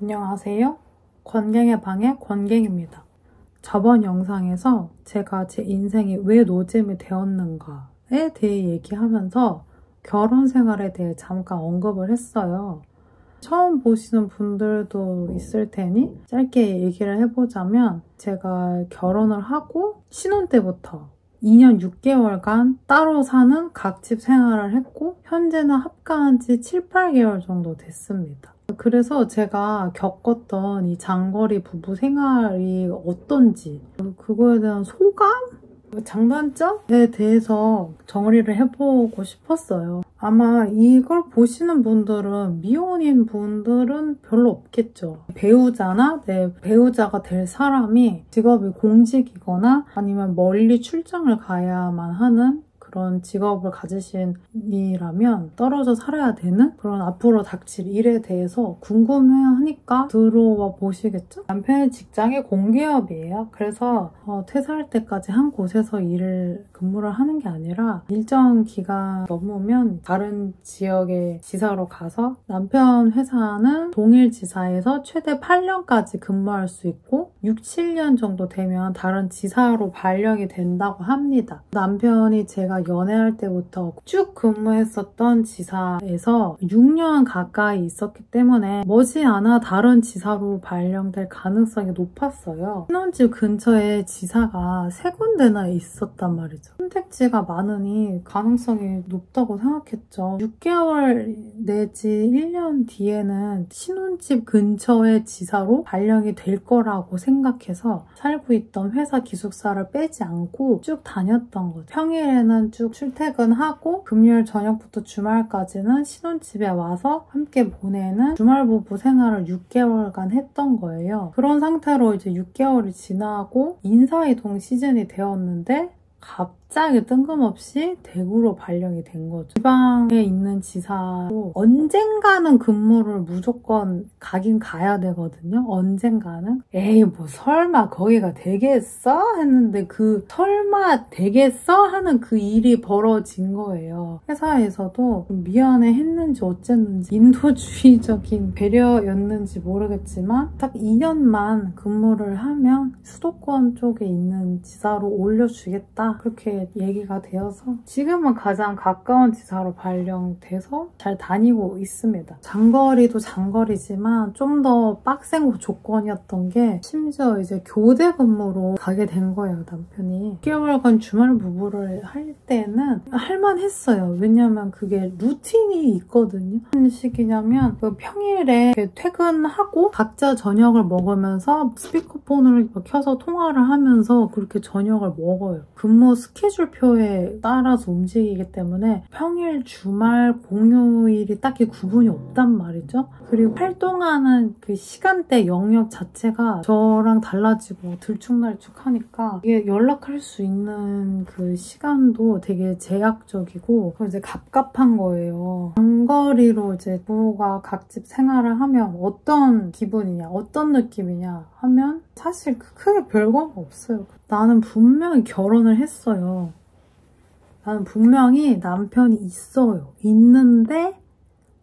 안녕하세요. 권갱의 방의 권갱입니다. 저번 영상에서 제가 제 인생이 왜 노잼이 되었는가에 대해 얘기하면서 결혼 생활에 대해 잠깐 언급을 했어요. 처음 보시는 분들도 있을 테니 짧게 얘기를 해보자면 제가 결혼을 하고 신혼 때부터 2년 6개월간 따로 사는 각집 생활을 했고 현재는 합가한 지 7, 8개월 정도 됐습니다. 그래서 제가 겪었던 이 장거리 부부 생활이 어떤지 그거에 대한 소감? 장단점에 대해서 정리를 해보고 싶었어요. 아마 이걸 보시는 분들은 미혼인 분들은 별로 없겠죠. 배우자나 내 배우자가 될 사람이 직업이 공직이거나 아니면 멀리 출장을 가야만 하는 그런 직업을 가지신 이라면 떨어져 살아야 되는 그런 앞으로 닥칠 일에 대해서 궁금해하니까 들어와 보시겠죠? 남편의 직장이 공기업이에요. 그래서 퇴사할 때까지 한 곳에서 근무를 하는 게 아니라 일정 기간 넘으면 다른 지역의 지사로 가서 남편 회사는 동일 지사에서 최대 8년까지 근무할 수 있고 6, 7년 정도 되면 다른 지사로 발령이 된다고 합니다. 남편이 제가 연애할 때부터 쭉 근무했었던 지사에서 6년 가까이 있었기 때문에 머지않아 다른 지사로 발령될 가능성이 높았어요. 신혼집 근처에 지사가 3군데나 있었단 말이죠. 선택지가 많으니 가능성이 높다고 생각했죠. 6개월 내지 1년 뒤에는 신혼집 근처의 지사로 발령이 될 거라고 생각해서 살고 있던 회사 기숙사를 빼지 않고 쭉 다녔던 거죠. 평일에는 쭉 출퇴근하고 금요일 저녁부터 주말까지는 신혼집에 와서 함께 보내는 주말부부 생활을 6개월간 했던 거예요. 그런 상태로 이제 6개월이 지나고 인사이동 시즌이 되었는데 갑자기 뜬금없이 대구로 발령이 된 거죠. 지방에 있는 지사로 언젠가는 근무를 무조건 가긴 가야 되거든요. 언젠가는. 에이 뭐 설마 거기가 되겠어? 했는데 그 설마 되겠어? 하는 그 일이 벌어진 거예요. 회사에서도 미안해 했는지 어쨌는지 인도주의적인 배려였는지 모르겠지만 딱 2년만 근무를 하면 수도권 쪽에 있는 지사로 올려주겠다. 그렇게 얘기가 되어서 지금은 가장 가까운 지사로 발령돼서 잘 다니고 있습니다. 장거리도 장거리지만 좀 더 빡센 조건이었던 게 심지어 이제 교대 근무로 가게 된 거예요, 남편이. 6개월간 주말 부부를 할 때는 할만했어요. 왜냐면 그게 루틴이 있거든요. 무슨 식이냐면 평일에 퇴근하고 각자 저녁을 먹으면서 스피커폰을 켜서 통화를 하면서 그렇게 저녁을 먹어요. 근무 스케줄표에 따라서 움직이기 때문에 평일, 주말, 공휴일이 딱히 구분이 없단 말이죠. 그리고 활동하는 그 시간대 영역 자체가 저랑 달라지고 들쭉날쭉하니까 이게 연락할 수 있는 그 시간도 되게 제약적이고 이제 갑갑한 거예요. 장거리로 이제 부부가 각집 생활을 하면 어떤 기분이냐, 어떤 느낌이냐 하면 사실 크게 별건 없어요. 나는 분명히 결혼을 했어요. 나는 분명히 남편이 있어요. 있는데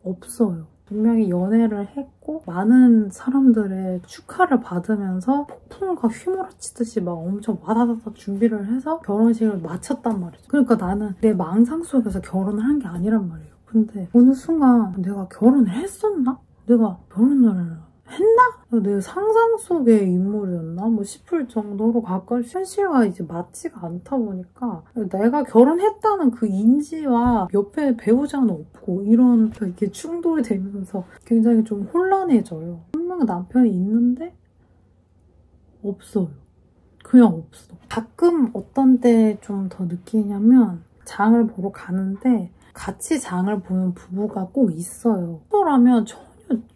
없어요. 분명히 연애를 했고 많은 사람들의 축하를 받으면서 폭풍과 휘몰아치듯이 막 엄청 와다다다 준비를 해서 결혼식을 마쳤단 말이죠. 그러니까 나는 내 망상 속에서 결혼을 한 게 아니란 말이에요. 근데 어느 순간 내가 결혼을 했었나? 내가 결혼을 했나? 내 상상 속의 인물이었나? 뭐 싶을 정도로 가까이 현실과 이제 맞지가 않다 보니까 내가 결혼했다는 그 인지와 옆에 배우자는 없고 이런 이렇게 충돌이 되면서 굉장히 좀 혼란해져요. 분명 남편이 있는데 없어요. 그냥 없어. 가끔 어떤 때 좀 더 느끼냐면 장을 보러 가는데 같이 장을 보는 부부가 꼭 있어요. 그러면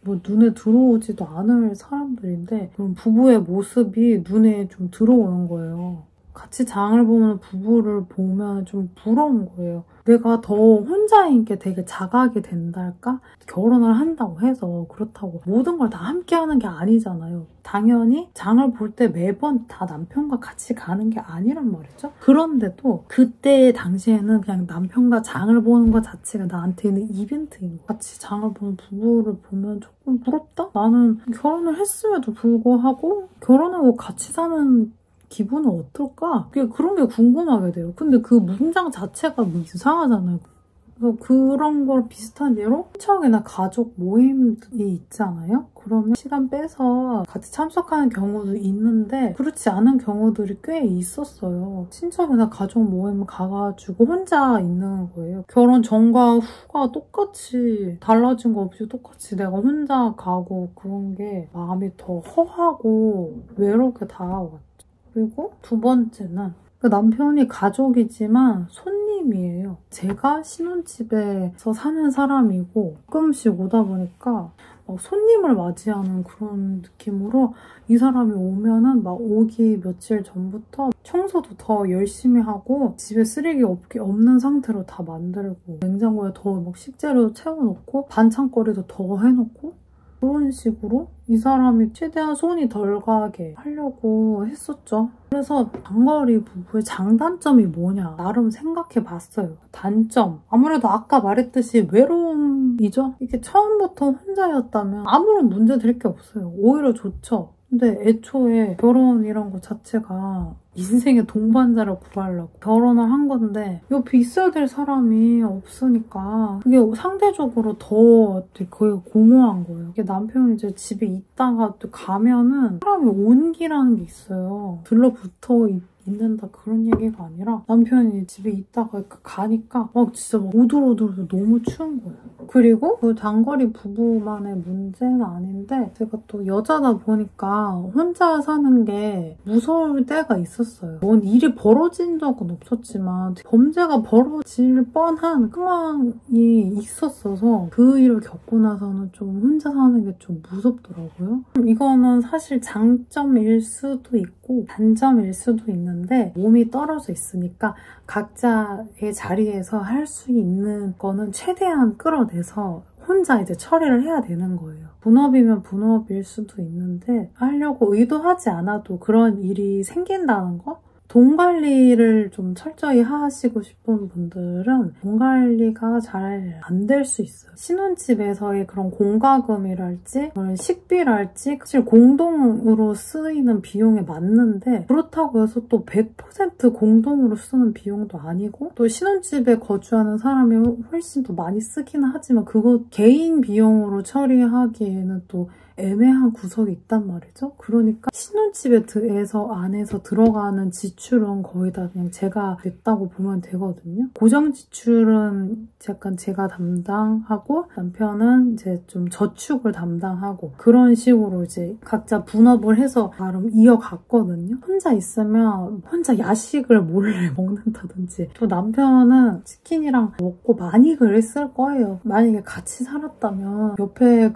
뭐 눈에 들어오지도 않을 사람들인데 그런 부부의 모습이 눈에 좀 들어오는 거예요. 같이 장을 보는 부부를 보면 좀 부러운 거예요. 내가 더 혼자인 게 되게 자각이 된달까? 결혼을 한다고 해서 그렇다고 모든 걸 다 함께 하는 게 아니잖아요. 당연히 장을 볼 때 매번 다 남편과 같이 가는 게 아니란 말이죠. 그런데도 그때 당시에는 그냥 남편과 장을 보는 것 자체가 나한테는 이벤트인 거. 같이 장을 보는 부부를 보면 조금 부럽다? 나는 결혼을 했음에도 불구하고 결혼하고 같이 사는 기분은 어떨까? 그런 게 궁금하게 돼요. 근데 그 문장 자체가 뭐 이상하잖아요. 그래서 그런 걸 비슷한 예로 친척이나 가족 모임이 있잖아요. 그러면 시간 빼서 같이 참석하는 경우도 있는데 그렇지 않은 경우들이 꽤 있었어요. 친척이나 가족 모임 가가지고 혼자 있는 거예요. 결혼 전과 후가 똑같이 달라진 거 없이 똑같이 내가 혼자 가고 그런 게 마음이 더 허하고 외롭게 다가왔죠. 그리고 두 번째는 그 남편이 가족이지만 손님이에요. 제가 신혼집에서 사는 사람이고 가끔씩 오다 보니까 손님을 맞이하는 그런 느낌으로 이 사람이 오면은 막 오기 며칠 전부터 청소도 더 열심히 하고 집에 쓰레기 없는 상태로 다 만들고 냉장고에 더 막 식재료 채워놓고 반찬거리도 더 해놓고 그런 식으로 이 사람이 최대한 손이 덜 가게 하려고 했었죠. 그래서 장거리 부부의 장단점이 뭐냐 나름 생각해봤어요. 단점 아무래도 아까 말했듯이 외로움이죠. 이게 처음부터 혼자였다면 아무런 문제될 게 없어요. 오히려 좋죠. 근데 애초에 결혼 이런 거 자체가 인생의 동반자를 구하려고 결혼을 한 건데 옆에 있어야 될 사람이 없으니까 그게 상대적으로 더 되게 거의 공허한 거예요. 이게 남편이 이제 집에 있다가 또 가면은 사람이 온기라는 게 있어요. 들러붙어 있는다 그런 얘기가 아니라 남편이 집에 있다가 가니까 막 진짜 막 오들오들 너무 추운 거예요. 그리고 그 장거리 부부만의 문제는 아닌데 제가 또 여자다 보니까 혼자 사는 게 무서울 때가 있었어요. 뭔 일이 벌어진 적은 없었지만 범죄가 벌어질 뻔한 상황이 있었어서 그 일을 겪고 나서는 좀 혼자 사는 게 좀 무섭더라고요. 이거는 사실 장점일 수도 있고 단점일 수도 있는데 몸이 떨어져 있으니까 각자의 자리에서 할 수 있는 거는 최대한 끌어내서 혼자 이제 처리를 해야 되는 거예요. 분업이면 분업일 수도 있는데 하려고 의도하지 않아도 그런 일이 생긴다는 거? 돈 관리를 좀 철저히 하시고 싶은 분들은 돈 관리가 잘 안 될 수 있어요. 신혼집에서의 그런 공과금이랄지 그런 식비랄지 사실 공동으로 쓰이는 비용에 맞는데 그렇다고 해서 또 100% 공동으로 쓰는 비용도 아니고 또 신혼집에 거주하는 사람이 훨씬 더 많이 쓰기는 하지만 그거 개인 비용으로 처리하기에는 또 애매한 구석이 있단 말이죠. 그러니까 신혼집에서 안에서 들어가는 지출은 거의 다 그냥 제가 냈다고 보면 되거든요. 고정 지출은 약간 제가 담당하고 남편은 이제 좀 저축을 담당하고 그런 식으로 이제 각자 분업을 해서 나름 이어갔거든요. 혼자 있으면 혼자 야식을 몰래 먹는다든지 또 남편은 치킨이랑 먹고 많이 그랬을 거예요. 만약에 같이 살았다면 옆에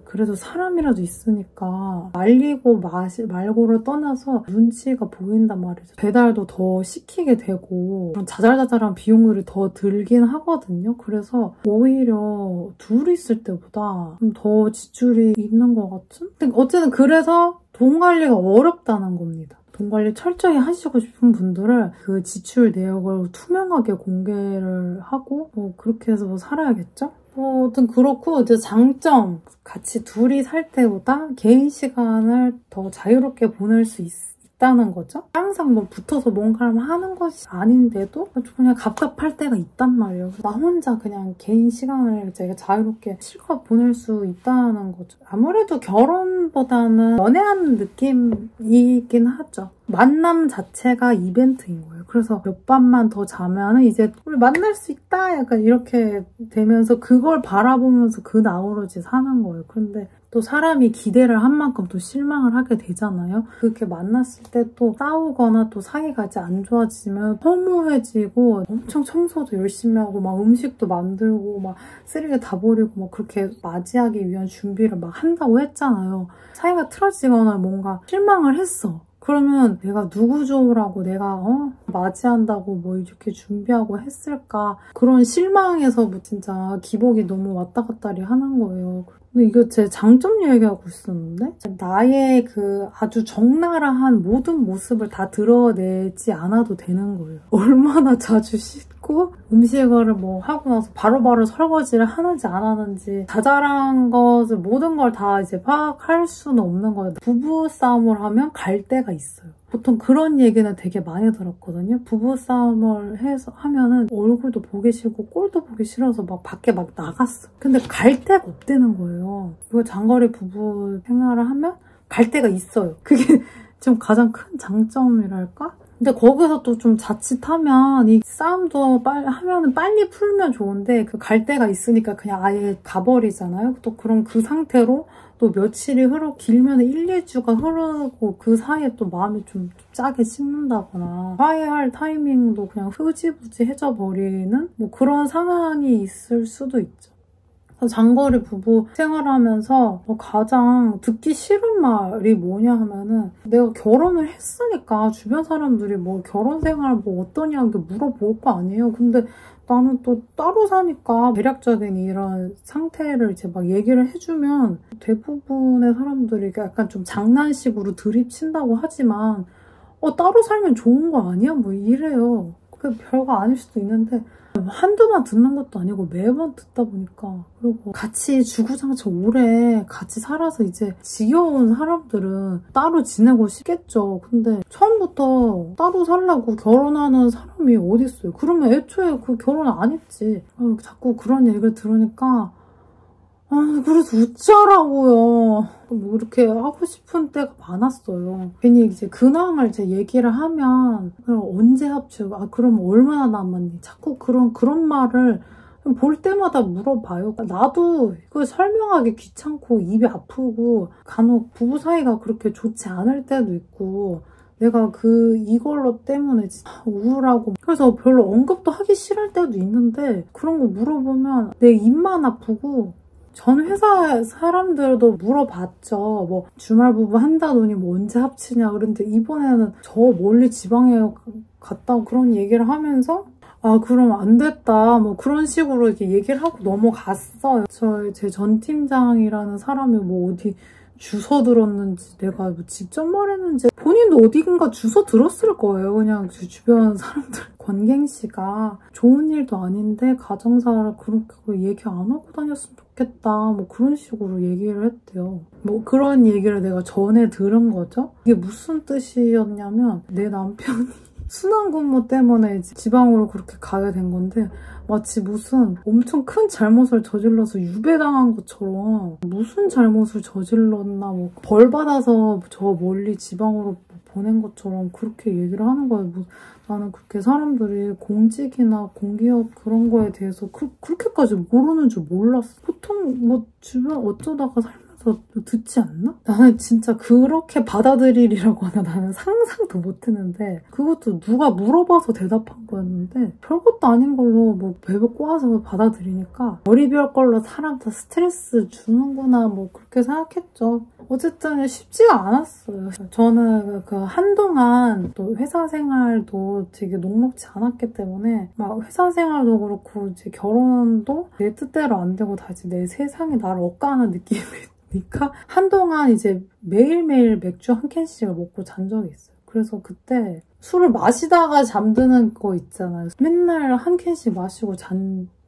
그래도 사람이라도 있으니까 말리고 말고를 떠나서 눈치가 보인단 말이죠. 배달도 더 시키게 되고 그런 자잘자잘한 비용들이 더 들긴 하거든요. 그래서 오히려 둘이 있을 때보다 좀 더 지출이 있는 것 같은? 어쨌든 그래서 돈 관리가 어렵다는 겁니다. 돈 관리 철저히 하시고 싶은 분들은 그 지출 내역을 투명하게 공개를 하고 그렇게 해서 살아야겠죠? 아무튼 그렇고 이제 장점 같이 둘이 살 때보다 개인 시간을 더 자유롭게 보낼 수 있다는 거죠. 항상 뭐 붙어서 뭔가를 하는 것이 아닌데도 그냥 갑갑할 때가 있단 말이에요. 나 혼자 그냥 개인 시간을 이제 자유롭게 실컷 보낼 수 있다는 거죠. 아무래도 결혼보다는 연애하는 느낌이긴 하죠. 만남 자체가 이벤트인 거예요. 그래서 몇 밤만 더 자면 이제 우리 만날 수 있다 약간 이렇게 되면서 그걸 바라보면서 그 나오로지 사는 거예요. 그런데 또 사람이 기대를 한 만큼 또 실망을 하게 되잖아요. 그렇게 만났을 때 또 싸우거나 또 사이가 이제 안 좋아지면 허무해지고 엄청 청소도 열심히 하고 막 음식도 만들고 막 쓰레기 다 버리고 막 그렇게 맞이하기 위한 준비를 막 한다고 했잖아요. 사이가 틀어지거나 뭔가 실망을 했어. 그러면 내가 누구 좋으라고 내가 맞이한다고 뭐 이렇게 준비하고 했을까? 그런 실망에서 뭐 진짜 기복이 너무 왔다 갔다리 하는 거예요. 근데 이거 제 장점 얘기하고 있었는데 나의 그 아주 적나라한 모든 모습을 다 드러내지 않아도 되는 거예요. 얼마나 자주 씻고 음식을 뭐 하고 나서 바로바로 설거지를 하는지 안 하는지 자잘한 것을 모든 걸 다 이제 파악할 수는 없는 거예요. 부부싸움을 하면 갈 때가 있어요. 보통 그런 얘기는 되게 많이 들었거든요. 부부싸움을 하면은 얼굴도 보기 싫고 꼴도 보기 싫어서 막 밖에 막 나갔어. 근데 갈 데가 없다는 거예요. 이거 장거리 부부 생활을 하면 갈 데가 있어요. 그게 좀 가장 큰 장점이랄까? 근데 거기서 또 좀 자칫하면 이 싸움도 하면은 빨리 풀면 좋은데 그 갈 데가 있으니까 그냥 아예 가버리잖아요. 또 그럼 그 상태로 또 며칠이 길면 1, 2주가 흐르고 그 사이에 또 마음이 좀 짜게 식는다거나 화해할 타이밍도 그냥 흐지부지해져 버리는 뭐 그런 상황이 있을 수도 있죠. 장거리 부부 생활하면서 가장 듣기 싫은 말이 뭐냐 하면은 내가 결혼을 했으니까 주변 사람들이 뭐 결혼 생활 뭐 어떠냐 이렇게 물어볼 거 아니에요. 근데 나는 또 따로 사니까 대략적인 이런 상태를 이제 막 얘기를 해주면 대부분의 사람들이 약간 좀 장난식으로 드립친다고 하지만 따로 살면 좋은 거 아니야? 뭐 이래요. 그게 별거 아닐 수도 있는데 한두 번 듣는 것도 아니고 매번 듣다 보니까 그리고 같이 주구장창 오래 같이 살아서 이제 지겨운 사람들은 따로 지내고 싶겠죠. 근데 처음부터 따로 살라고 결혼하는 사람이 어딨어요. 그러면 애초에 그 결혼 안 했지. 자꾸 그런 얘기를 들으니까 그래서 웃자라고요. 뭐 이렇게 하고 싶은 때가 많았어요. 괜히 이제 근황을 이제 얘기를 하면 그럼 언제 합치고 그럼 얼마나 남았니? 자꾸 그런 말을 볼 때마다 물어봐요. 나도 이걸 설명하기 귀찮고 입이 아프고 간혹 부부 사이가 그렇게 좋지 않을 때도 있고 내가 이걸로 때문에 진짜 우울하고 그래서 별로 언급도 하기 싫을 때도 있는데 그런 거 물어보면 내 입만 아프고 전 회사 사람들도 물어봤죠. 뭐 주말 부부 한다더니 뭐 언제 합치냐. 그런데 이번에는 저 멀리 지방에 갔다 그런 얘기를 하면서 그럼 안 됐다. 뭐 그런 식으로 이렇게 얘기를 하고 넘어갔어요. 제 전 팀장이라는 사람이 뭐 어디 주워 들었는지 내가 뭐 직접 말했는지 본인도 어디인가 주워 들었을 거예요. 그냥 주변 사람들. 권갱 씨가 좋은 일도 아닌데 가정사를 그렇게 얘기 안 하고 다녔으면 좋겠다. 뭐 그런 식으로 얘기를 했대요. 뭐 그런 얘기를 내가 전에 들은 거죠. 이게 무슨 뜻이었냐면 내 남편이 순환근무 때문에 지방으로 그렇게 가게 된 건데 마치 무슨 엄청 큰 잘못을 저질러서 유배당한 것처럼 무슨 잘못을 저질렀나 뭐 벌 받아서 저 멀리 지방으로 보낸 것처럼 그렇게 얘기를 하는 거예요. 나는 그렇게 사람들이 공직이나 공기업 그런 거에 대해서 그렇게까지 모르는 줄 몰랐어. 보통 뭐 주변 어쩌다가 살면서 듣지 않나? 나는 진짜 그렇게 받아들이라고 하나 나는 상상도 못했는데 그것도 누가 물어봐서 대답한 거였는데 별것도 아닌 걸로 뭐 베베 꼬아서 받아들이니까 별의별 걸로 사람 다 스트레스 주는구나 뭐 그렇게 생각했죠. 어쨌든 쉽지가 않았어요. 저는 한동안 또 회사 생활도 되게 녹록지 않았기 때문에 막 회사 생활도 그렇고 이제 결혼도 내 뜻대로 안 되고 다시 내 세상이 나를 억까하는 느낌이니까 한동안 이제 매일매일 맥주 한 캔씩을 먹고 잔 적이 있어요. 그래서 그때 술을 마시다가 잠드는 거 있잖아요. 맨날 한 캔씩 마시고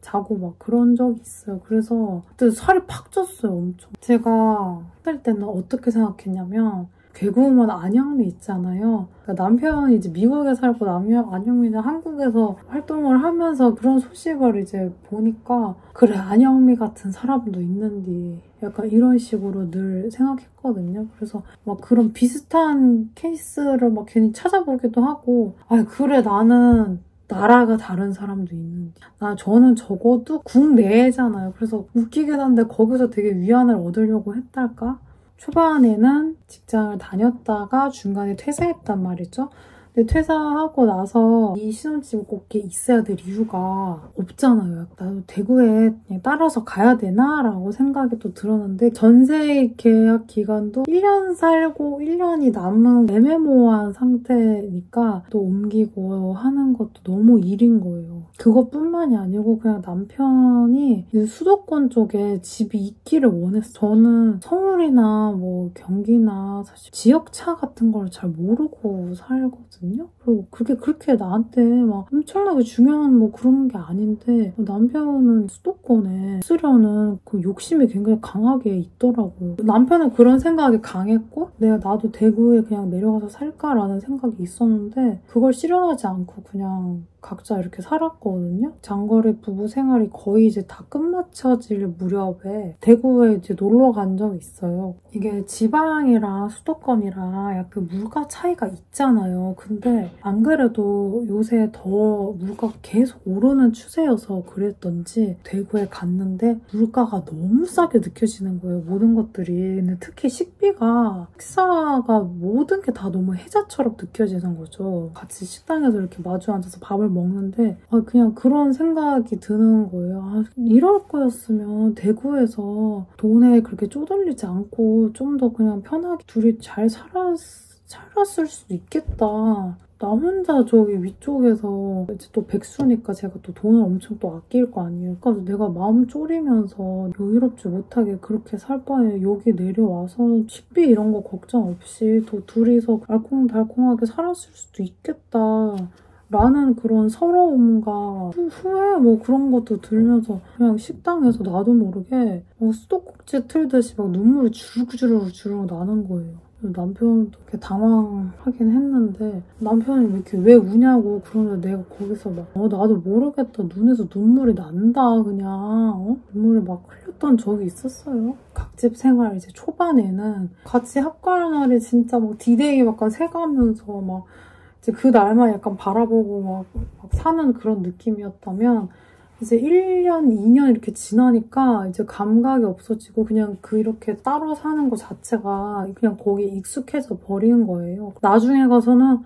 자고 막 그런 적이 있어요. 그래서 그때 살이 팍 쪘어요, 엄청. 제가 할 때는 어떻게 생각했냐면 개그우먼 안영미 있잖아요. 그러니까 남편이 이제 미국에 살고 안영미는 한국에서 활동을 하면서 그런 소식을 이제 보니까 그래 안영미 같은 사람도 있는데 약간 이런 식으로 늘 생각했거든요. 그래서 막 그런 비슷한 케이스를 막 괜히 찾아보기도 하고 그래 나는 나라가 다른 사람도 있는데 저는 적어도 국내잖아요. 그래서 웃기긴 한데 거기서 되게 위안을 얻으려고 했달까? 초반에는 직장을 다녔다가 중간에 퇴사했단 말이죠. 근데 퇴사하고 나서 이 신혼집 꼭 이렇게 있어야 될 이유가 없잖아요. 나도 대구에 그냥 따라서 가야 되나? 라고 생각이 또 들었는데 전세 계약 기간도 1년 살고 1년이 남은 애매모호한 상태니까 또 옮기고 하는 것도 너무 일인 거예요. 그것뿐만이 아니고 그냥 남편이 수도권 쪽에 집이 있기를 원했어요. 저는 서울이나 뭐 경기나 사실 지역차 같은 걸 잘 모르고 살거든요. 그리고 그게 그렇게 나한테 막 엄청나게 중요한 뭐 그런 게 아닌데 남편은 수도권에 쓰려는 그 욕심이 굉장히 강하게 있더라고요. 남편은 그런 생각이 강했고 나도 대구에 그냥 내려가서 살까라는 생각이 있었는데 그걸 실현하지 않고 그냥 각자 이렇게 살았거든요. 장거리 부부 생활이 거의 이제 다 끝마쳐질 무렵에 대구에 이제 놀러 간 적이 있어요. 이게 지방이랑 수도권이랑 약간 물가 차이가 있잖아요. 근데 안 그래도 요새 더 물가가 계속 오르는 추세여서 그랬던지 대구에 갔는데 물가가 너무 싸게 느껴지는 거예요. 모든 것들이. 근데 특히 식비가 식사가 모든 게 다 너무 혜자처럼 느껴지는 거죠. 같이 식당에서 이렇게 마주 앉아서 밥을 먹는데 그냥 그런 생각이 드는 거예요. 이럴 거였으면 대구에서 돈에 그렇게 쪼들리지 않고 좀 더 그냥 편하게 둘이 잘 살았을 수도 있겠다. 나 혼자 저기 위쪽에서 이제 또 백수니까 제가 또 돈을 엄청 또 아낄 거 아니에요. 그래서 내가 마음 졸이면서 여유롭지 못하게 그렇게 살 바에 여기 내려와서 식비 이런 거 걱정 없이 또 둘이서 알콩달콩하게 살았을 수도 있겠다. 라는 그런 서러움과 후회 뭐 그런 것도 들면서 그냥 식당에서 나도 모르게 수도꼭지 틀듯이 막 눈물이 주르륵 나는 거예요. 남편도 이렇게 당황하긴 했는데 남편이 이렇게 왜 우냐고 그러는데 내가 거기서 막 나도 모르겠다 눈에서 눈물이 난다 그냥 눈물을 막 흘렸던 적이 있었어요. 각집 생활 이제 초반에는 같이 합가할 날이 진짜 막 디데이 막 새가면서 막 이제 그 날만 약간 바라보고 막 사는 그런 느낌이었다면 이제 1년, 2년 이렇게 지나니까 이제 감각이 없어지고 그냥 이렇게 따로 사는 것 자체가 그냥 거기에 익숙해져 버리는 거예요. 나중에 가서는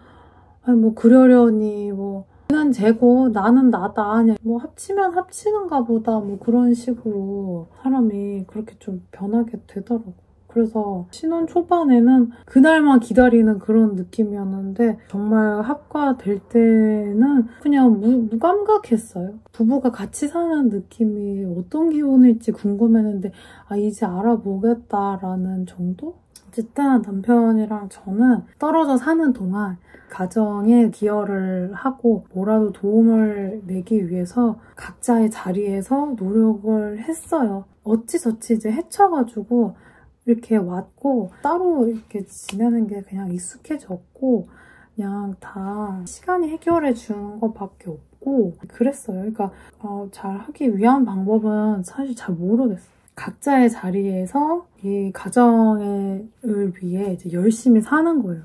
뭐 그러려니 뭐 얘는 쟤고 나는 나다 뭐 합치면 합치는가 보다 뭐 그런 식으로 사람이 그렇게 좀 변하게 되더라고요. 그래서 신혼 초반에는 그날만 기다리는 그런 느낌이었는데 정말 합가될 때는 그냥 무감각했어요. 부부가 같이 사는 느낌이 어떤 기분일지 궁금했는데 이제 알아보겠다라는 정도? 어쨌든 남편이랑 저는 떨어져 사는 동안 가정에 기여를 하고 뭐라도 도움을 내기 위해서 각자의 자리에서 노력을 했어요. 어찌저찌 이제 헤쳐가지고 이렇게 왔고 따로 이렇게 지내는 게 그냥 익숙해졌고 그냥 다 시간이 해결해 주는 것밖에 없고 그랬어요. 그러니까 잘 하기 위한 방법은 사실 잘 모르겠어요. 각자의 자리에서 이 가정을 위해 이제 열심히 사는 거예요.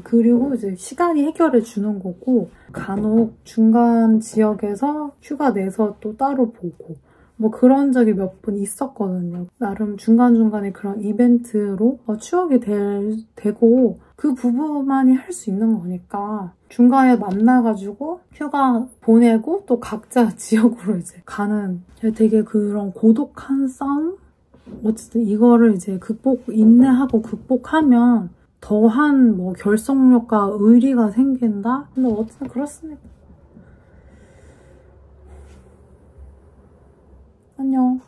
그리고 이제 시간이 해결해 주는 거고 간혹 중간 지역에서 휴가 내서 또 따로 보고 뭐 그런 적이 몇 번 있었거든요. 나름 중간중간에 그런 이벤트로 추억이 되고 그 부부만이 할 수 있는 거니까 중간에 만나가지고 휴가 보내고 또 각자 지역으로 이제 가는 되게 그런 고독한 싸움? 어쨌든 이거를 이제 인내하고 극복하면 더한 뭐 결속력과 의리가 생긴다? 근데 어쨌든 그렇습니다. 안녕.